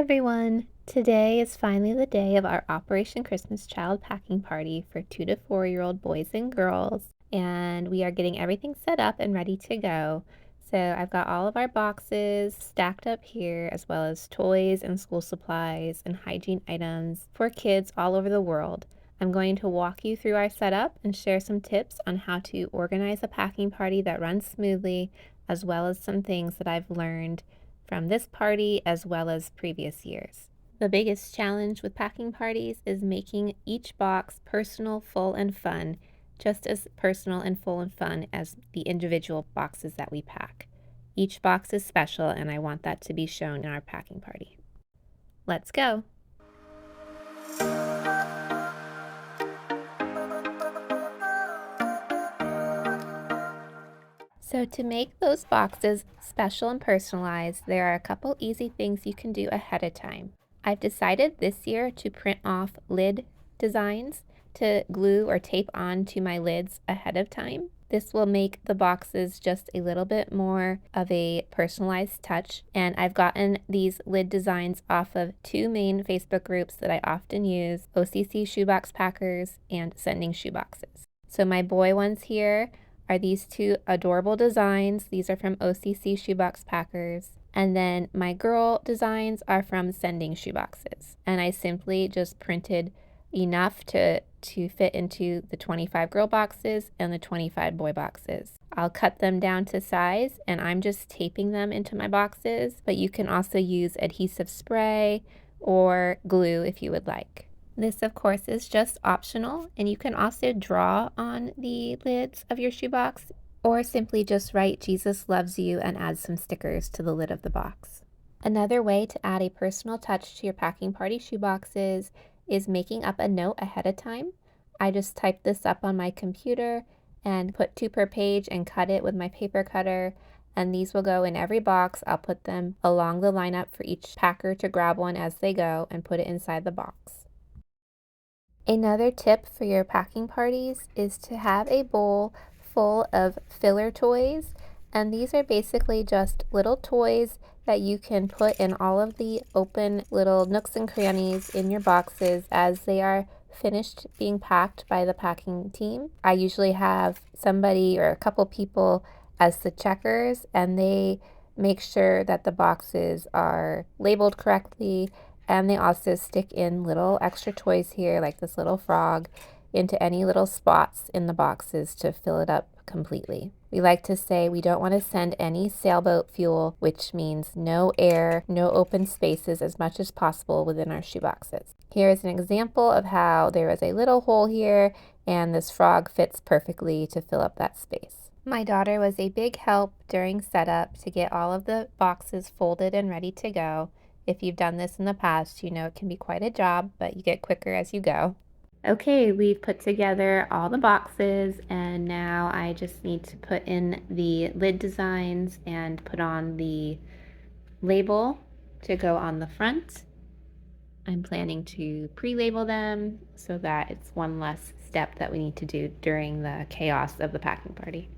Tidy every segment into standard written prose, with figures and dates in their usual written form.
everyone! Today is finally the day of our Operation Christmas Child packing party for 2 to 4-year-old boys and girls, and we are getting everything set up and ready to go. So I've got all of our boxes stacked up here, as well as toys and school supplies and hygiene items for kids all over the world. I'm going to walk you through our setup and share some tips on how to organize a packing party that runs smoothly, as well as some things that I've learned from this party as well as previous years. The biggest challenge with packing parties is making each box personal, full, and fun, just as personal and full and fun as the individual boxes that we pack. Each box is special, and I want that to be shown in our packing party. Let's go! So to make those boxes special and personalized, there are a couple easy things you can do ahead of time. I've decided this year to print off lid designs to glue or tape onto my lids ahead of time. This will make the boxes just a little bit more of a personalized touch, and I've gotten these lid designs off of two main Facebook groups that I often use, OCC Shoebox Packers and Sending Shoeboxes. So my boy ones here are these two adorable designs. These are from OCC Shoebox Packers. And then my girl designs are from Sending Shoeboxes. And I simply just printed enough to fit into the 25 girl boxes and the 25 boy boxes. I'll cut them down to size, and I'm just taping them into my boxes, but you can also use adhesive spray or glue if you would like. This, of course, is just optional, and you can also draw on the lids of your shoebox or simply just write "Jesus loves you" and add some stickers to the lid of the box. Another way to add a personal touch to your packing party shoeboxes is making up a note ahead of time. I just typed this up on my computer and put 2 per page and cut it with my paper cutter, and these will go in every box. I'll put them along the lineup for each packer to grab one as they go and put it inside the box. Another tip for your packing parties is to have a bowl full of filler toys, and these are basically just little toys that you can put in all of the open little nooks and crannies in your boxes as they are finished being packed by the packing team. I usually have somebody or a couple people as the checkers, and they make sure that the boxes are labeled correctly. And they also stick in little extra toys here, like this little frog, into any little spots in the boxes to fill it up completely. We like to say we don't want to send any sailboat fuel, which means no air, no open spaces as much as possible within our shoeboxes. Here is an example of how there is a little hole here, and this frog fits perfectly to fill up that space. My daughter was a big help during setup to get all of the boxes folded and ready to go. If you've done this in the past, you know it can be quite a job, but you get quicker as you go. Okay, we've put together all the boxes, and now I just need to put in the lid designs and put on the label to go on the front. I'm planning to pre-label them so that it's one less step that we need to do during the chaos of the packing party.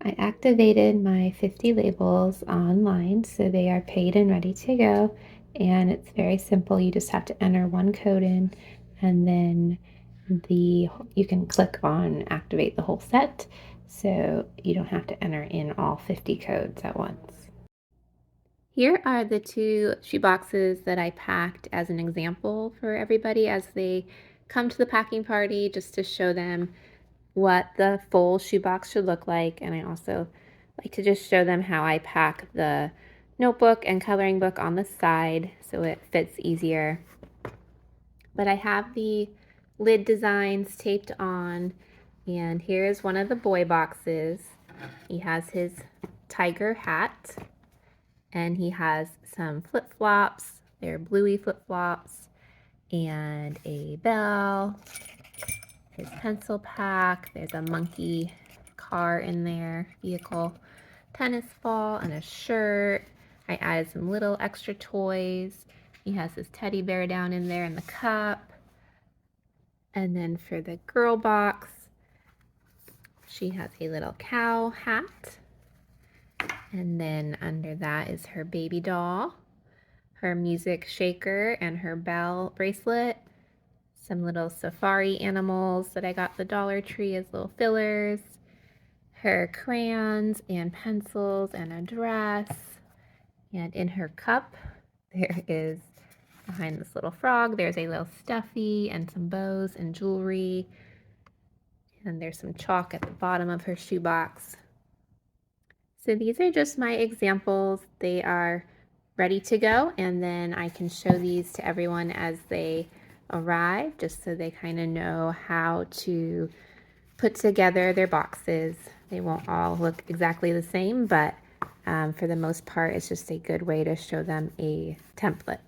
I activated my 50 labels online, so they are paid and ready to go. And it's very simple. You just have to enter one code in, and then you can click on activate the whole set, so you don't have to enter in all 50 codes at once. Here are the 2 shoeboxes that I packed as an example for everybody as they come to the packing party, just to show them what the full shoebox should look like. And I also like to just show them how I pack the notebook and coloring book on the side so it fits easier. But I have the lid designs taped on, and here is one of the boy boxes. He has his tiger hat, and he has some flip-flops. They're bluey flip-flops, and a bell, his pencil pack. There's a monkey car in there, vehicle, tennis ball, and a shirt. I added some little extra toys. He has his teddy bear down in there and the cup. And then for the girl box, she has a little cow hat. And then under that is her baby doll. her music shaker and her bell bracelet, some little safari animals that I got at the Dollar Tree as little fillers, her crayons and pencils and a dress, and in her cup there is, behind this little frog, there's a little stuffy and some bows and jewelry, and there's some chalk at the bottom of her shoebox. So these are just my examples. They are ready to go, and then I can show these to everyone as they arrive, just so they kind of know how to put together their boxes. They won't all look exactly the same, but for the most part, it's just a good way to show them a template.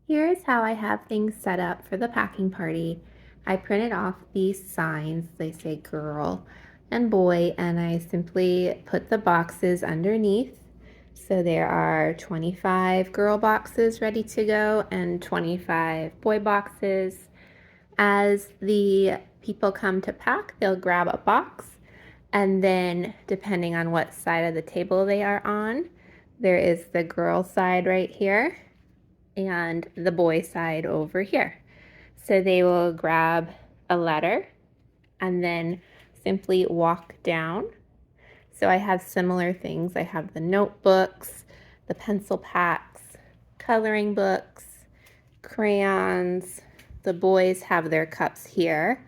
Here's how I have things set up for the packing party. I printed off these signs. They say girl and boy, and I simply put the boxes underneath. So there are 25 girl boxes ready to go and 25 boy boxes. As the people come to pack, they'll grab a box, and then depending on what side of the table they are on, there is the girl side right here and the boy side over here. So they will grab a letter and then simply walk down. So I have similar things. I have the notebooks, the pencil packs, coloring books, crayons. The boys have their cups here.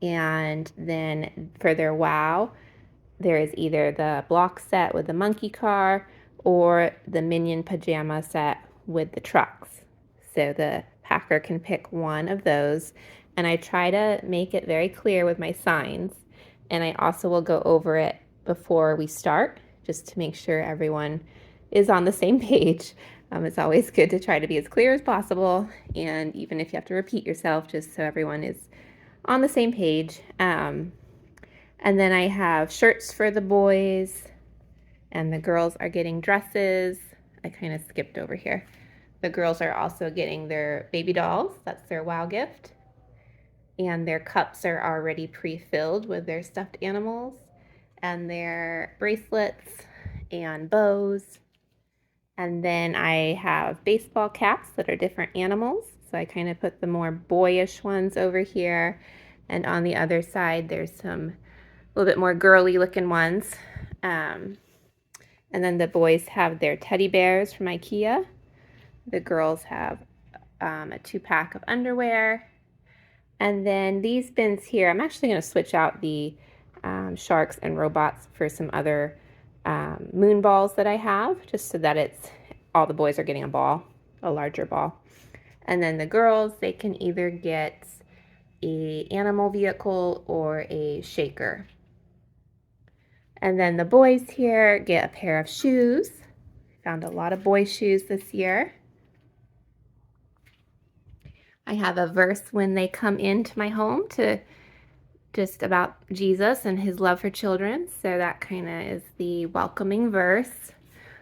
And then for their wow, there is either the block set with the monkey car or the minion pajama set with the trucks. So the packer can pick one of those. And I try to make it very clear with my signs. And I also will go over it before we start, just to make sure everyone is on the same page. It's always good to try to be as clear as possible. And even if you have to repeat yourself, just so everyone is on the same page. And then I have shirts for the boys, and the girls are getting dresses. I kind of skipped over here. The girls are also getting their baby dolls. That's their wow gift. And their cups are already pre-filled with their stuffed animals and their bracelets and bows. And then I have baseball caps that are different animals. So I kind of put the more boyish ones over here. And on the other side, there's some a little bit more girly looking ones. And then the boys have their teddy bears from IKEA. The girls have a 2-pack of underwear. And then these bins here, I'm actually going to switch out the sharks and robots for some other moon balls that I have, just so that it's all the boys are getting a ball, a larger ball. And then the girls, they can either get an animal vehicle or a shaker. And then the boys here get a pair of shoes. Found a lot of boy shoes this year. I have a verse when they come into my home to just about Jesus and his love for children. So that kind of is the welcoming verse.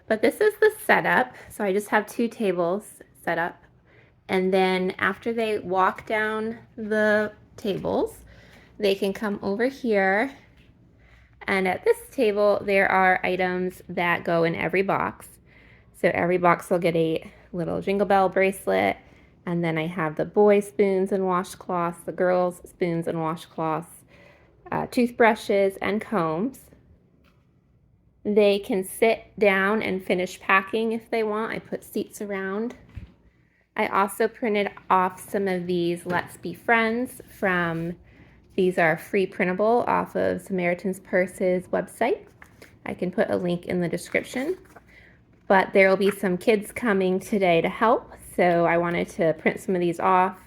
But this is the setup. So I just have 2 tables set up. And then after they walk down the tables, they can come over here. And at this table, there are items that go in every box. So every box will get a little jingle bell bracelet. And then I have the boy spoons and washcloths, the girls spoons and washcloths, toothbrushes and combs. They can sit down and finish packing if they want. I put seats around. I also printed off some of these Let's Be Friends from, these are free printable off of Samaritan's Purse's website. I can put a link in the description. But there will be some kids coming today to help, so I wanted to print some of these off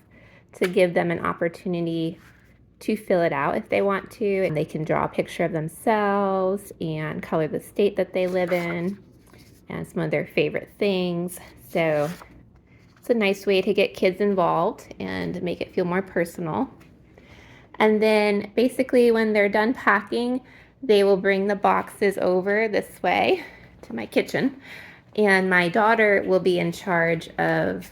to give them an opportunity to fill it out if they want to. And they can draw a picture of themselves and color the state that they live in and some of their favorite things. So it's a nice way to get kids involved and make it feel more personal. And then basically when they're done packing, they will bring the boxes over this way to my kitchen. And my daughter will be in charge of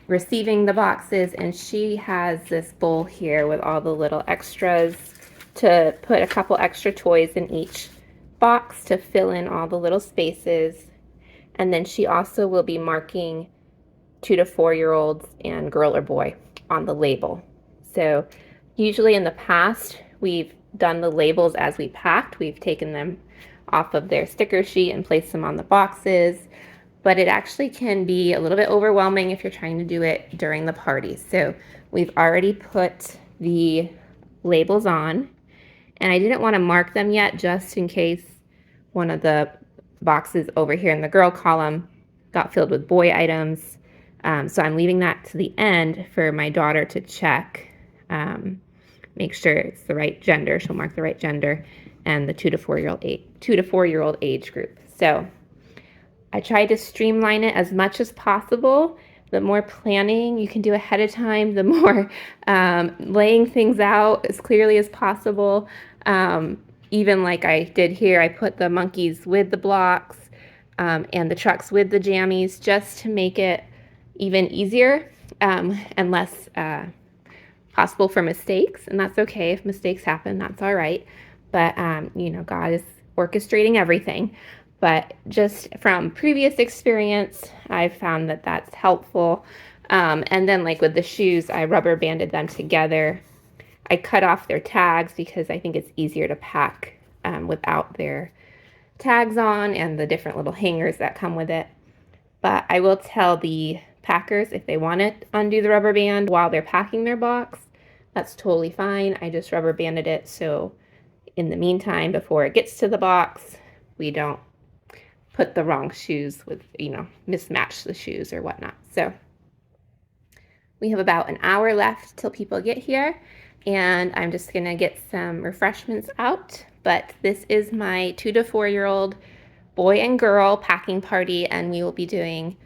receiving the boxes, and she has this bowl here with all the little extras to put a couple extra toys in each box to fill in all the little spaces. And then she also will be marking 2 to 4 year olds and girl or boy on the label. So usually in the past, we've done the labels as we packed. We've taken them off of their sticker sheet and placed them on the boxes, but it actually can be a little bit overwhelming if you're trying to do it during the party. So we've already put the labels on, and I didn't want to mark them yet just in case one of the boxes over here in the girl column got filled with boy items. So I'm leaving that to the end for my daughter to check, make sure it's the right gender. She'll mark the right gender and the 2 to 4 year old age group. So I tried to streamline it as much as possible. The more planning you can do ahead of time, the more laying things out as clearly as possible. Even like I did here, I put the monkeys with the blocks and the trucks with the jammies just to make it even easier and less possible for mistakes. And that's okay if mistakes happen, that's all right. But, God is orchestrating everything. But just from previous experience, I've found that that's helpful. And then like with the shoes, I rubber banded them together. I cut off their tags because I think it's easier to pack without their tags on and the different little hangers that come with it. But I will tell the packers if they want to undo the rubber band while they're packing their box, that's totally fine. I just rubber banded it so in the meantime, before it gets to the box, we don't put the wrong shoes with, mismatch the shoes or whatnot. So we have about an hour left till people get here, and I'm just gonna get some refreshments out. But this is my 2 to 4 year old boy and girl packing party, and we will be doing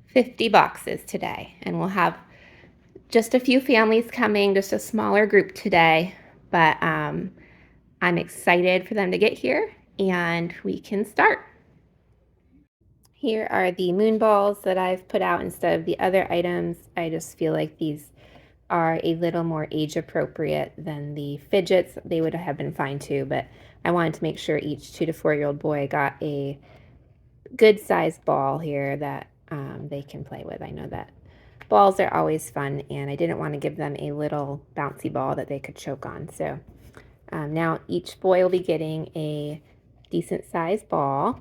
50 boxes today. And we'll have just a few families coming, just a smaller group today, but I'm excited for them to get here and we can start. Here are the moon balls that I've put out instead of the other items. I just feel like these are a little more age appropriate than the fidgets. They would have been fine too, but I wanted to make sure each 2 to 4 year old boy got a good sized ball here that they can play with. I know that balls are always fun, and I didn't want to give them a little bouncy ball that they could choke on. So now each boy will be getting a decent sized ball.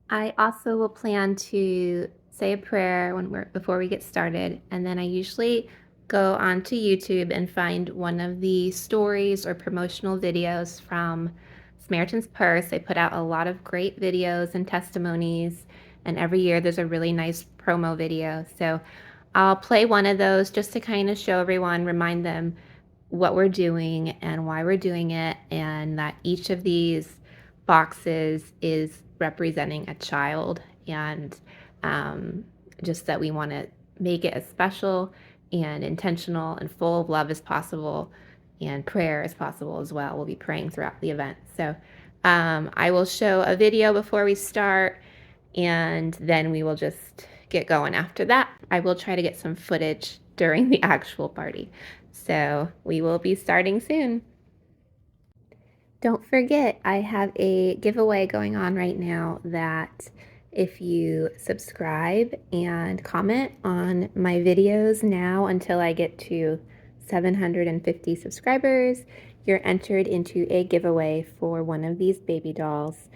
I also will plan to say a prayer before we get started, and then I usually go onto YouTube and find one of the stories or promotional videos from Samaritan's Purse. They put out a lot of great videos and testimonies, and every year there's a really nice promo video. So I'll play one of those just to kind of show everyone, remind them what we're doing and why we're doing it, and that each of these boxes is representing a child, and just that we want to make it as special and intentional and full of love as possible, and prayer as possible as well. We'll be praying throughout the event. So I will show a video before we start, and then we will just get going after that. I will try to get some footage during the actual party. So we will be starting soon. Don't forget, I have a giveaway going on right now that if you subscribe and comment on my videos now until I get to 750 subscribers, you're entered into a giveaway for one of these baby dolls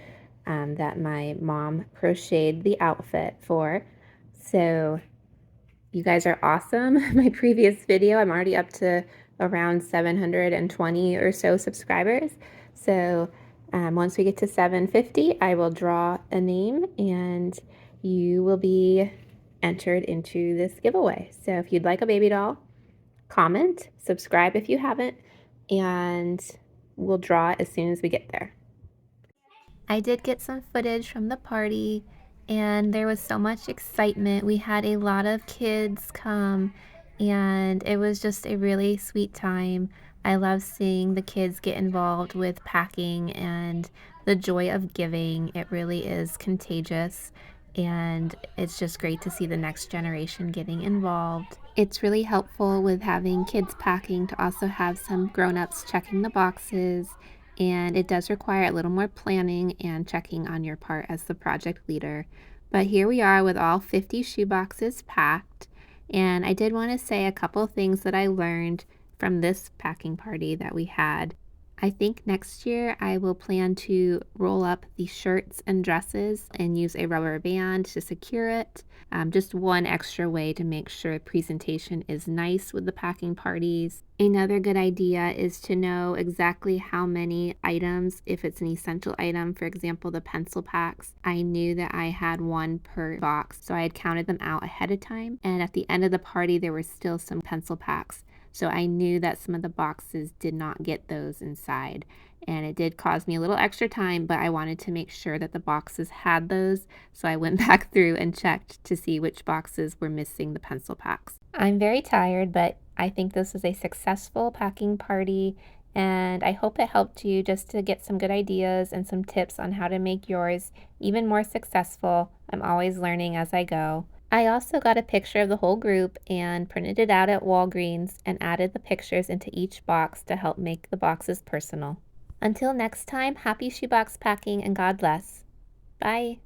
that my mom crocheted the outfit for. So you guys are awesome. My previous video, I'm already up to around 720 or so subscribers. So once we get to 750, I will draw a name and you will be entered into this giveaway. So if you'd like a baby doll, comment, subscribe if you haven't, and we'll draw it as soon as we get there. I did get some footage from the party, and there was so much excitement. We had a lot of kids come, and it was just a really sweet time. I love seeing the kids get involved with packing and the joy of giving. It really is contagious, and it's just great to see the next generation getting involved. It's really helpful with having kids packing to also have some grown-ups checking the boxes and it does require a little more planning and checking on your part as the project leader. But here we are with all 50 shoeboxes packed, and I did want to say a couple things that I learned from this packing party that we had. I think next year I will plan to roll up the shirts and dresses and use a rubber band to secure it. Just one extra way to make sure presentation is nice with the packing parties. Another good idea is to know exactly how many items, if it's an essential item, for example, the pencil packs. I knew that I had one per box, so I had counted them out ahead of time. And at the end of the party, there were still some pencil packs. So I knew that some of the boxes did not get those inside. And it did cause me a little extra time, but I wanted to make sure that the boxes had those. So I went back through and checked to see which boxes were missing the pencil packs. I'm very tired, but I think this was a successful packing party, and I hope it helped you just to get some good ideas and some tips on how to make yours even more successful. I'm always learning as I go. I also got a picture of the whole group and printed it out at Walgreens and added the pictures into each box to help make the boxes personal. Until next time, happy shoebox packing and God bless. Bye.